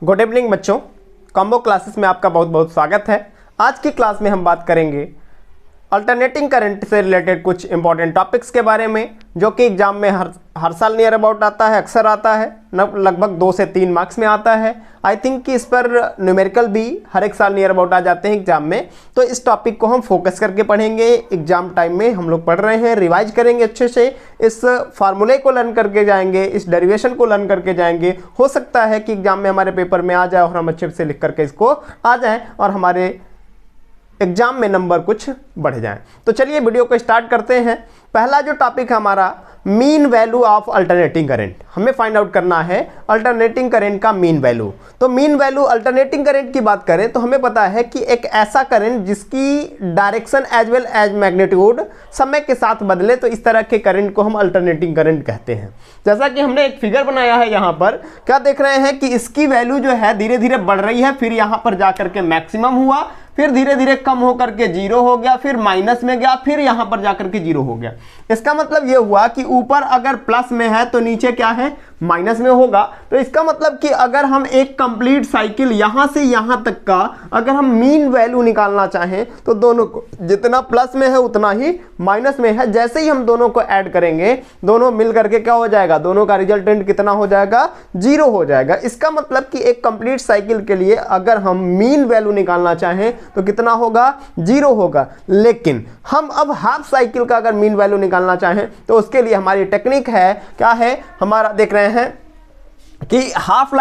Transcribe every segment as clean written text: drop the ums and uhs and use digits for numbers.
Good evening बच्चों, combo classes में आपका बहुत बहुत स्वागत है। आज की क्लास में हम बात करेंगे अल्टरनेटिंग करंट से रिलेटेड कुछ इंपॉर्टेंट टॉपिक्स के बारे में, जो कि एग्जाम में हर साल नियर अबाउट आता है, अक्सर आता है, लगभग 2 से 3 मार्क्स में आता है। आई थिंक कि इस पर न्यूमेरिकल भी हर एक साल नियर अबाउट आ जाते हैं एग्जाम में। तो इस टॉपिक को हम फोकस करके पढ़ेंगे। एग्जाम टाइम में हम लोग पढ़ रहे हैं, रिवाइज करेंगे अच्छे से, इस फार्मूले को लर्न करके जाएंगे, इस डेरिवेशन को लर्न करके जाएंगे। हो सकता है कि एग्जाम में हमारे पेपर में आ जाए और हम अच्छे से लिख करके इसको आ जाएं और हमारे एग्जाम में नंबर कुछ बढ़ जाएं। तो चलिए वीडियो को स्टार्ट करते हैं। पहला जो टॉपिक है हमारा, mean value of alternating current. हमें फाइंड आउट करना है अल्टरनेटिंग करंट का मीन वैल्यू। तो मीन वैल्यू अल्टरनेटिंग करंट की बात करें तो हमें पता है कि एक ऐसा करंट जिसकी direction as well as magnitude समय के साथ बदले, तो इस तरह के करंट को हम अल्टरनेटिंग करंट कहते हैं। जैसा कि हमने एक फिगर बनाया है, यहाँ पर क्या देख रहे हैं कि इसकी वैल्यू जो है धीरे धीरे बढ़ रही है, फिर यहाँ पर जाकर के मैक्सिमम हुआ, फिर धीरे धीरे कम होकर के 0 हो गया, फिर माइनस में गया, फिर यहां पर जाकर के 0 हो गया। इसका मतलब यह हुआ कि ऊपर अगर प्लस में है तो नीचे क्या है, माइनस में होगा। तो इसका मतलब कि अगर हम एक कंप्लीट साइकिल यहां से यहां तक का अगर हम मीन वैल्यू निकालना चाहें तो दोनों को, जितना प्लस में है उतना ही माइनस में है, जैसे ही हम दोनों को ऐड करेंगे दोनों मिल करके क्या हो जाएगा, दोनों का रिजल्टेंट कितना हो जाएगा, 0 हो जाएगा। इसका मतलब कि एक कंप्लीट साइकिल के लिए अगर हम मीन वैल्यू निकालना चाहें तो कितना होगा, 0 होगा। लेकिन हम अब हाफ साइकिल का अगर मीन वैल्यू निकालना चाहें तो उसके लिए हमारी टेक्निक है, क्या है हमारा, देख रहे हैं कि हाफ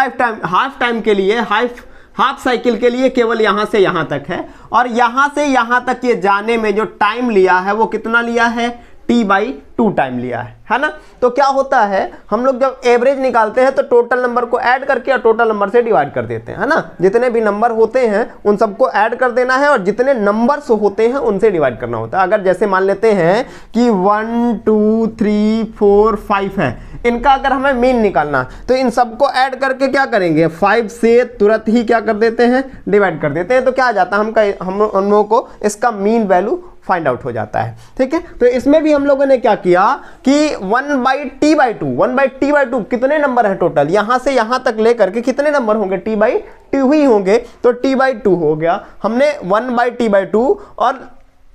टाइम के लिए, हाफ साइकिल के लिए केवल यहां से यहां तक है, और यहां से यहां तक ये जाने में जो टाइम लिया है वो कितना लिया है, t/2 टाइम लिया है ना। तो क्या होता है, हम लोग जब एवरेज निकालते हैं तो टोटल नंबर को ऐड करके और टोटल नंबर से डिवाइड कर देते हैं, है ना। जितने भी नंबर होते हैं उन सबको ऐड कर देना है और जितने नंबर्स होते हैं उनसे डिवाइड करना होता है। अगर जैसे मान लेते हैं कि 1 2 3 4 5 है, इनका अगर हमें मीन निकालना तो इन सबको ऐड करके क्या करेंगे, 5 से तुरंत ही क्या कर देते हैं, डिवाइड कर देते हैं। तो क्या आ जाता है, हम उन लोगों को इसका मीन वैल्यू फाइंड आउट हो जाता है। ठीक है, तो इसमें भी हम लोगों ने क्या किया कि 1/t/2 कितने नंबर है टोटल, यहां से यहां तक लेकर के कितने नंबर होंगे, t/2 ही होंगे, तो t/2 हो गया। हमने 1/t/2 और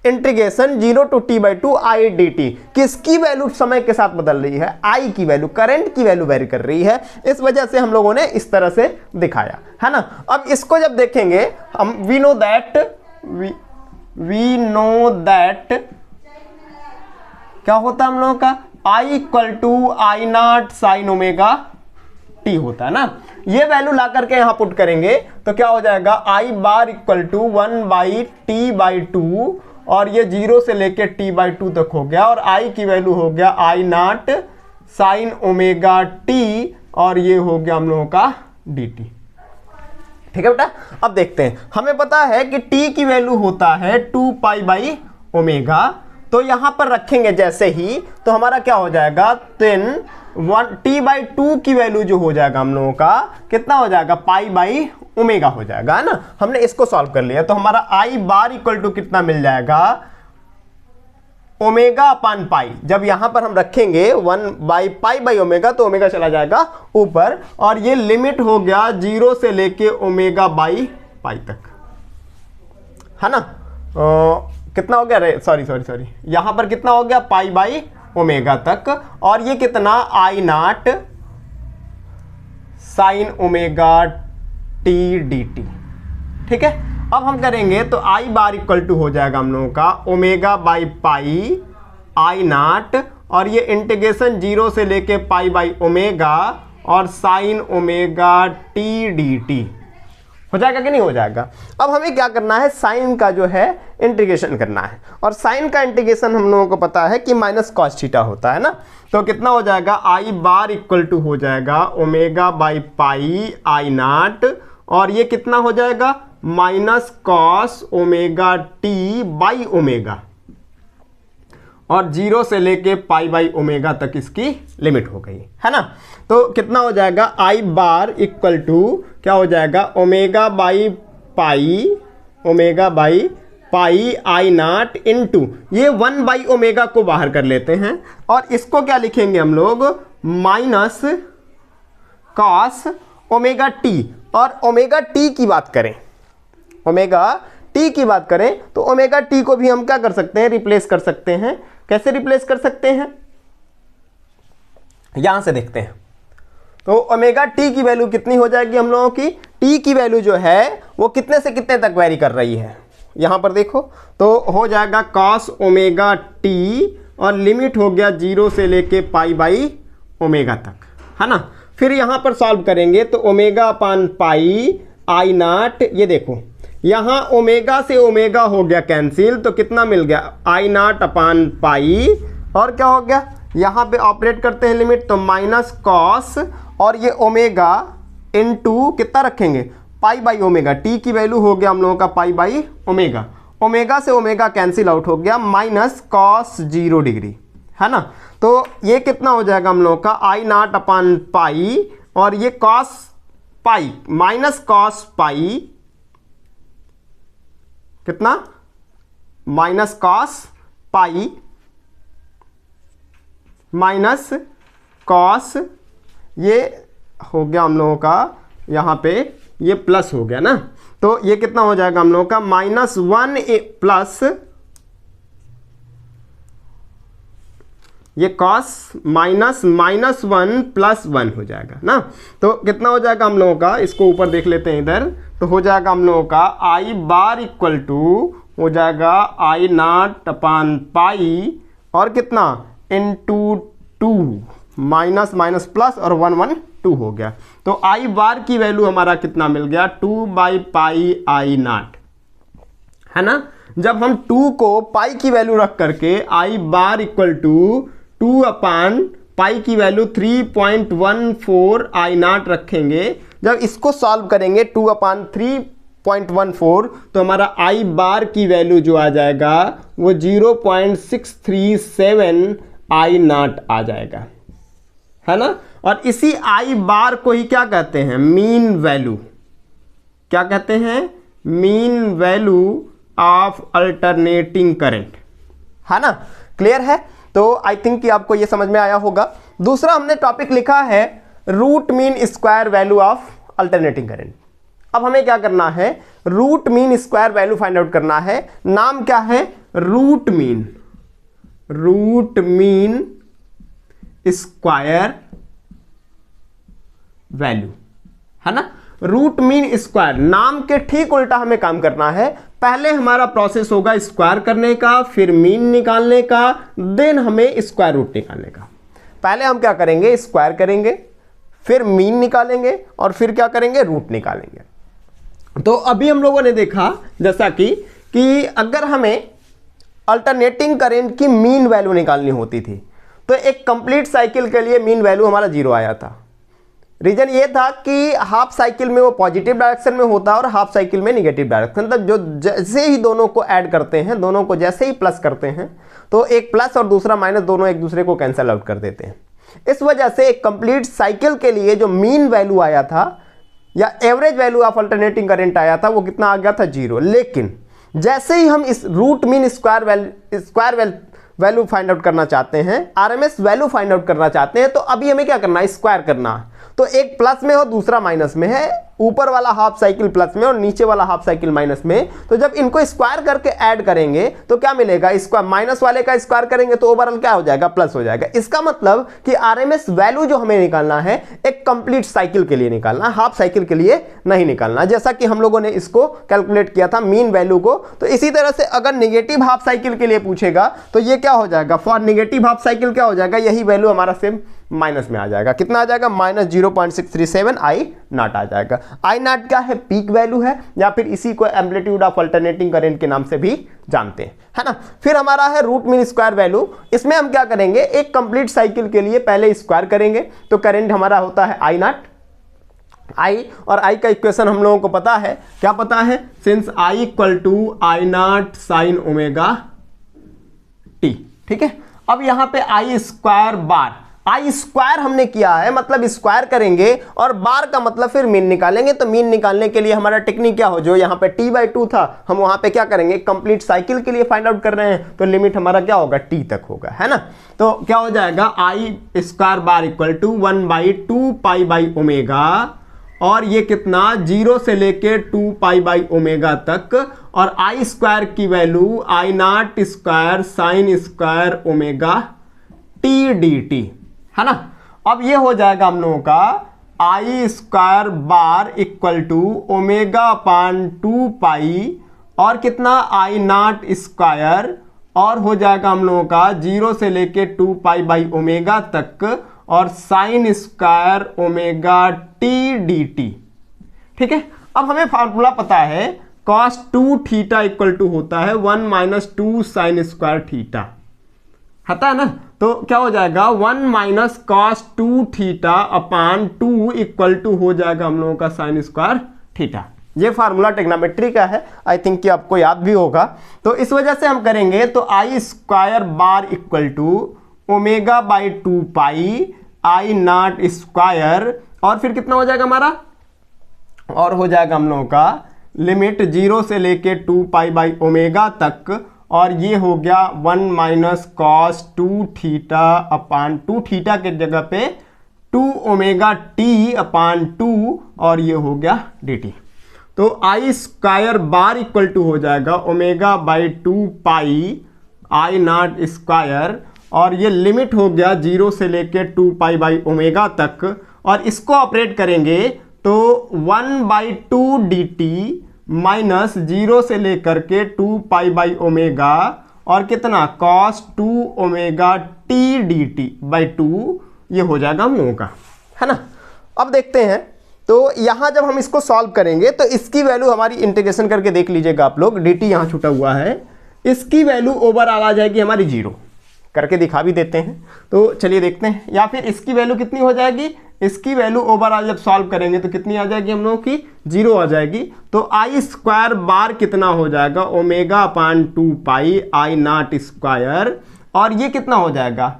integration 0 to t/2 i dt, किसकी वैल्यू समय के साथ बदल रही है, i की वैल्यू, करंट की वैल्यू वेरी कर रही है। इस वजह से हम लोगों ने इस तरह से दिखाया, है ना। अब इसको जब देखेंगे हम, वी नो दैट क्या होता है हम लोगों का, I = I0 sin omega t होता है ना। ये वैल्यू ला करके यहां पुट करेंगे तो क्या हो जाएगा, I bar = 1/t/2, और ये 0 से लेके t/2 तक हो गया, और I की वैल्यू हो गया I0 sin ओमेगा t, और ये हो गया हम लोगों का dt। ठीक है बेटा, अब देखते हैं, हमें पता है कि t की वैल्यू होता है 2π/ओमेगा, तो यहां पर रखेंगे जैसे ही तो हमारा क्या हो जाएगा, 1t/2 की वैल्यू जो हो जाएगा हम लोगों का कितना हो जाएगा, π/ओमेगा हो जाएगा, है ना। हमने इसको सॉल्व कर लिया तो हमारा I बार इक्वल टू कितना मिल जाएगा, ω/π। जब यहां पर हम रखेंगे 1/π/ओमेगा तो ओमेगा चला जाएगा ऊपर, और ये लिमिट हो गया 0 से लेके ω/π तक, है ना। कितना हो गया, सॉरी यहां पर कितना हो गया, π/ओमेगा तक, और ये कितना, I0 sin omega t dt। ठीक है, अब हम करेंगे तो I बार इक्वल टू हो जाएगा हम लोगों का ω/π I0, और ये इंटीग्रेशन 0 से लेके π/ओमेगा और sin ओमेगा t dt हो जाएगा कि नहीं हो जाएगा। अब हमें क्या करना है, साइन का जो है इंटीग्रेशन करना है, और साइन का इंटीग्रेशन हम लोगों को पता है कि -cos थीटा होता है ना। तो कितना हो जाएगा, I बार इक्वल टू हो जाएगा ω/π I0, और ये कितना हो जाएगा, -cos ओमेगा t/ओमेगा, और 0 से लेके π/ओमेगा तक इसकी लिमिट हो गई, है ना। तो कितना हो जाएगा, I बार इक्वल टू क्या हो जाएगा, ω/π I0 इंटू ये 1/ओमेगा को बाहर कर लेते हैं, और इसको क्या लिखेंगे हम लोग, -cos ओमेगा टी, और ओमेगा टी की बात करें, ओमेगा टी की बात करें तो ओमेगा टी को भी हम क्या कर सकते हैं, रिप्लेस कर सकते हैं। कैसे रिप्लेस कर सकते हैं, यहां से देखते हैं। तो ओमेगा टी की वैल्यू कितनी हो जाएगी हम लोगों की, टी की वैल्यू जो है वो कितने से कितने तक वेरी कर रही है, यहां पर देखो तो हो जाएगा cos ओमेगा टी, और लिमिट हो गया 0 से लेके पाई बाई ओमेगा तक, है ना। फिर यहां पर सॉल्व करेंगे तो omega upon pi I not, ये देखो यहां ओमेगा से ओमेगा हो गया कैंसिल, तो कितना मिल गया आई नॉट अपान पाई, और क्या हो गया यहां पे ऑपरेट करते हैं लिमिट, तो माइनस कॉस, और ये ओमेगा इनटू कितना रखेंगे पाई बाई ओमेगा, टी की वैल्यू हो गया हम लोगों का पाई बाई ओमेगा, ओमेगा से ओमेगा कैंसिल आउट हो गया, माइनस कॉस 0 डिग्री, है ना। तो ये कितना हो जाएगा हम लोगों का आई नॉट अपान पाई, और ये cos pi minus cos pi, कितना minus cos pi minus cos, ये हो गया हम लोगों का यहाँ पे ये प्लस हो गया ना, तो ये कितना हो जाएगा हम लोगों का -1 प्लस ये कॉस -1 प्लस 1 हो जाएगा ना। तो कितना हो जाएगा हम लोगों का, इसको ऊपर देख लेते हैं इधर, तो हो जाएगा हम लोगों का आई बार इक्वल टू हो जाएगा आई नॉट अपान पाई, और कितना इनटू 2 माइनस माइनस प्लस, और 1 1 2 हो गया। तो आई बार की वैल्यू हमारा कितना मिल गया 2 बाई पाई आई नॉट, है ना। जब हम 2 को पाई की वैल्यू रख करके आई बार इक्वल टू 2 अपान पाई की वैल्यू 3.14 आई नॉट रखेंगे, जब इसको सॉल्व करेंगे 2 अपान 3.14, तो हमारा आई बार की वैल्यू जो आ जाएगा वो 0.637 आई नॉट आ जाएगा, है ना। और इसी आई बार को ही क्या कहते हैं, मीन वैल्यू, क्या कहते हैं, mean value of alternating current, है ना। क्लियर है, तो आई थिंक कि आपको ये समझ में आया होगा। दूसरा हमने टॉपिक लिखा है root mean square value of alternating current. अब हमें क्या करना है, root mean square value find out करना है। नाम क्या है, रूट मीन स्क्वायर वैल्यू, है ना। रूट मीन स्क्वायर नाम के ठीक उल्टा हमें काम करना है। पहले हमारा प्रोसेस होगा स्क्वायर करने का, फिर मीन निकालने का, देन हमें स्क्वायर रूट निकालने का। पहले हम क्या करेंगे, स्क्वायर करेंगे, फिर मीन निकालेंगे, और फिर क्या करेंगे, रूट निकालेंगे। तो अभी हम लोगों ने देखा जैसा कि अगर हमें अल्टरनेटिंग करंट की मीन वैल्यू निकालनी होती थी, तो एक कंप्लीट साइकिल के लिए मीन वैल्यू हमारा 0 आया था। रीजन ये था कि हाफ साइकिल में वो पॉजिटिव डायरेक्शन में होता है और हाफ साइकिल में निगेटिव डायरेक्शन, मतलब जो जैसे ही दोनों को ऐड करते हैं, दोनों को जैसे ही प्लस करते हैं, तो एक प्लस और दूसरा माइनस दोनों एक दूसरे को कैंसिल आउट कर देते हैं। इस वजह से एक कंप्लीट साइकिल के लिए जो मीन वैल्यू आया था या average value of alternating current आया था, वो कितना आ गया था, 0। लेकिन जैसे ही हम इस root mean square value find out करना चाहते हैं, आरएमएस वैल्यू फाइंड आउट करना चाहते हैं, तो अभी हमें क्या करना है, स्क्वायर करना। तो एक प्लस में हो, दूसरा माइनस में है, ऊपर वाला हाफ साइकिल प्लस में और नीचे वाला हाफ साइकिल माइनस में। तो जब इनको स्क्वायर करके ऐड करेंगे तो क्या मिलेगा, स्क्वायर माइनस वाले का स्क्वायर करेंगे तो ओवरऑल क्या हो जाएगा, प्लस हो जाएगा। इसका मतलब कि आरएमएस वैल्यू जो हमें निकालना है एक कंप्लीट साइकिल के लिए निकालना, हाफ साइकिल के लिए नहीं निकालना, जैसा कि हम लोगों ने इसको कैलकुलेट किया था मीन वैल्यू को। तो इसी तरह से अगर निगेटिव हाफ साइकिल के लिए पूछेगा तो ये क्या हो जाएगा, फॉर निगेटिव हाफ साइकिल क्या हो जाएगा, यही वैल्यू हमारा सेम माइनस में आ जाएगा। कितना आ जाएगा, -0.637 आई नॉट आ जाएगा। आई नॉट क्या है, पीक वैल्यू है, या फिर इसी को एम्पलीट्यूड ऑफ अल्टरनेटिंग करंट के नाम से भी जानते हैं, है ना। फिर हमारा है रूट मीन स्क्वायर वैल्यू। इसमें हम क्या करेंगे, एक कंप्लीट साइकिल के लिए पहले स्क्वायर करेंगे, तो करंट हमारा होता है आई नॉट। आई और आई का इक्वेशन हम लोगों को पता है, क्या पता है, since I equal to I naught sine omega t, ठीक है। अब यहां पे आई स्क्वायर बार, आई स्क्वायर हमने किया है, मतलब स्क्वायर करेंगे, और बार का मतलब फिर मीन निकालेंगे। तो मीन निकालने के लिए हमारा टेक्निक क्या हो, जो यहाँ पे t/2 था, हम वहां पे क्या करेंगे, कंप्लीट साइकिल के लिए फाइंड आउट कर रहे हैं, तो लिमिट हमारा क्या होगा, t तक होगा, है ना। तो क्या हो जाएगा, I square bar equal to 1/2 pi by omega, और ये कितना 0 से लेके 2 पाई बाई ओमेगा तक, और आई स्क्वायर की value I not square sine square omega T D T, है ना। अब ये हो जाएगा हम लोगों का I square bar equal to omega upon 2 pi और कितना आई नॉट स्क्वायर, और हो जाएगा हम लोगों का 0 से लेके 2 पाई बाई ओमेगा तक और sign square omega T D T. ठीक है, अब हमें फार्मूला पता है cos 2 थीटा इक्वल टू होता है 1 माइनस 2 साइन स्क्वायर थीटा, आता है ना। तो क्या हो जाएगा 1 minus cos 2 theta upon 2 equal to हो जाएगा हम लोगों का साइन स्क्वायर थीटा। ये फार्मूला ट्रिग्नोमेट्री का है, आई थिंक कि आपको याद भी होगा। तो इस वजह से हम करेंगे तो I square bar equal to omega by 2 pi I not square, और फिर कितना हो जाएगा हमारा, और हो जाएगा हम लोगों का लिमिट 0 से लेके 2 पाई बाई ओमेगा तक, और ये हो गया 1 minus cos 2 theta upon 2 theta के जगह पे 2 ओमेगा टी अपान 2, और ये हो गया डी टी। तो I square bar equal to हो जाएगा omega by 2 pi I not square, और ये लिमिट हो गया 0 से लेके 2 पाई बाई ओमेगा तक, और इसको ऑपरेट करेंगे तो 1 बाई 2 डी टी माइनस 0 से लेकर के 2 पाई बाई ओमेगा, और कितना cos 2 omega T D T by 2, ये हो जाएगा हम लोगों का, है ना। अब देखते हैं, तो यहाँ जब हम इसको सॉल्व करेंगे तो इसकी वैल्यू हमारी इंटीग्रेशन करके देख लीजिएगा आप लोग, डी टी यहाँ छूटा हुआ है, इसकी वैल्यू ओवरऑल आ जाएगी हमारी 0, करके दिखा भी देते हैं। तो चलिए देखते हैं, या फिर इसकी वैल्यू कितनी हो जाएगी, इसकी वैल्यू ओवरऑल जब सॉल्व करेंगे तो कितनी आ जाएगी हम लोगों की, 0 आ जाएगी। तो आई स्क्वायर बार कितना हो जाएगा omega upon 2 pi I not square, और ये कितना हो जाएगा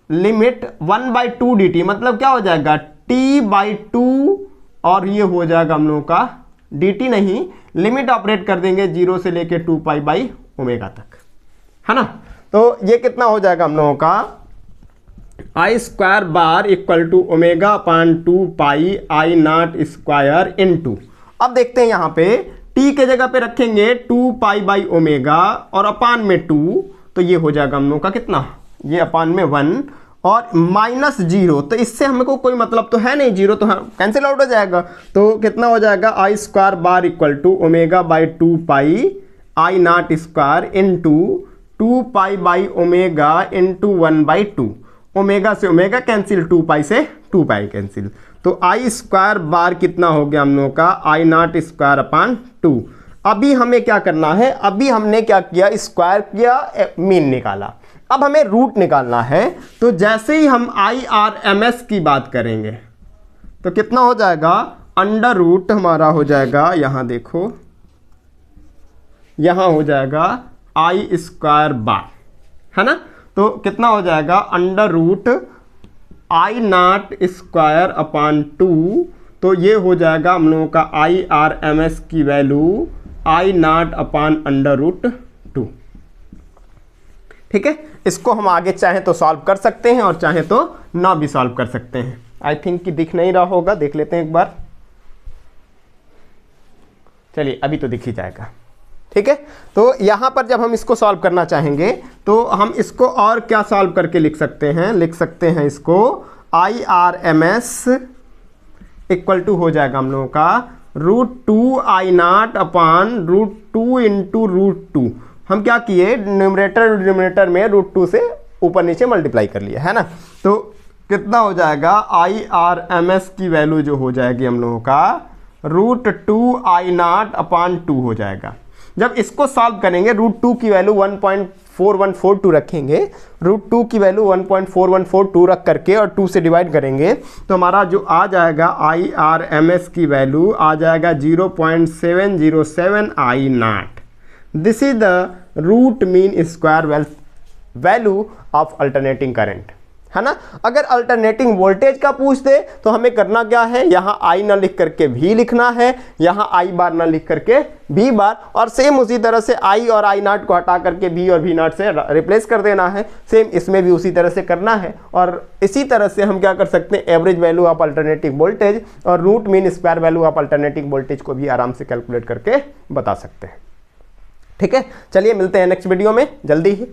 लिमिट 1 बाई 2 डी टी, मतलब क्या हो जाएगा टी बाई 2, और ये हो जाएगा हम लोगों का डी टी नहीं, लिमिट ऑपरेट कर देंगे 0 से लेके 2 पाई बाई ओमेगा तक, है ना। तो ये कितना हो जाएगा हम लोगों का I square bar equal to omega upon 2 pi I not square in 2। अब देखते हैं यहाँ पे t के जगह पे रखेंगे 2 पाई बाई ओमेगा और अपान में 2, तो ये हो जाएगा हम लोगों का कितना, ये अपान में 1 और माइनस 0, तो इससे हमको कोई मतलब तो है नहीं, 0 तो कैंसिल आउट हो जाएगा। तो कितना हो जाएगा I square bar equal to omega by 2 pi I not square in 2 pi by omega into 1 by 2, omega से ओमेगा कैंसिल, 2 पाई से 2 पाई कैंसिल, तो आई स्क्वायर बार कितना हो गया हम लोगों का आई नॉट स्क्वायर अपान 2। अभी हमें क्या करना है, अभी हमने क्या किया, स्क्वायर किया, मीन निकाला, अब हमें रूट निकालना है। तो जैसे ही हम आई आर एम एस की बात करेंगे तो कितना हो जाएगा, अंडर रूट हमारा हो जाएगा, यहाँ देखो यहाँ हो जाएगा आई स्क्वायर बार, है ना। तो कितना हो जाएगा under root I not square upon 2, तो ये हो जाएगा हम लोगों का आई आर एम एस की value I naught upon under root 2। ठीक है, इसको हम आगे चाहे तो सॉल्व कर सकते हैं और चाहे तो ना भी सॉल्व कर सकते हैं। आई थिंक कि दिख नहीं रहा होगा, देख लेते हैं एक बार। चलिए अभी तो दिख ही जाएगा। ठीक है, तो यहाँ पर जब हम इसको सॉल्व करना चाहेंगे तो हम इसको और क्या सॉल्व करके लिख सकते हैं, लिख सकते हैं इसको I R M S equal to हो जाएगा हम लोगों का √2 आई नॉट अपान √2 इंटू √2। हम क्या किए, न्यूमरेटर डिनोमिनेटर में √2 से ऊपर नीचे मल्टीप्लाई कर लिया, है ना। तो कितना हो जाएगा आई आर एम एस की वैल्यू जो हो जाएगी हम लोगों का √2 आई नॉट अपान 2 हो जाएगा। जब इसको सॉल्व करेंगे √2 की वैल्यू 1.4142 रखेंगे, √2 की वैल्यू 1.4142 रख करके और 2 से डिवाइड करेंगे तो हमारा जो आ जाएगा आई आर एम एस की वैल्यू आ जाएगा 0.707 I naught. This is the root mean square value of alternating current, है ना। अगर अल्टरनेटिंग वोल्टेज का पूछ दे तो हमें करना क्या है, यहाँ आई ना लिख करके भी लिखना है, यहाँ आई बार ना लिख करके भी बार, और सेम उसी तरह से आई और आई नॉट को हटा करके भी और भी नॉट से रिप्लेस कर देना है। सेम इसमें भी उसी तरह से करना है। और इसी तरह से हम क्या कर सकते हैं, average value of alternating voltage और root mean square value of alternating voltage को भी आराम से कैलकुलेट करके बता सकते हैं। ठीक है, चलिए मिलते हैं नेक्स्ट वीडियो में जल्दी ही।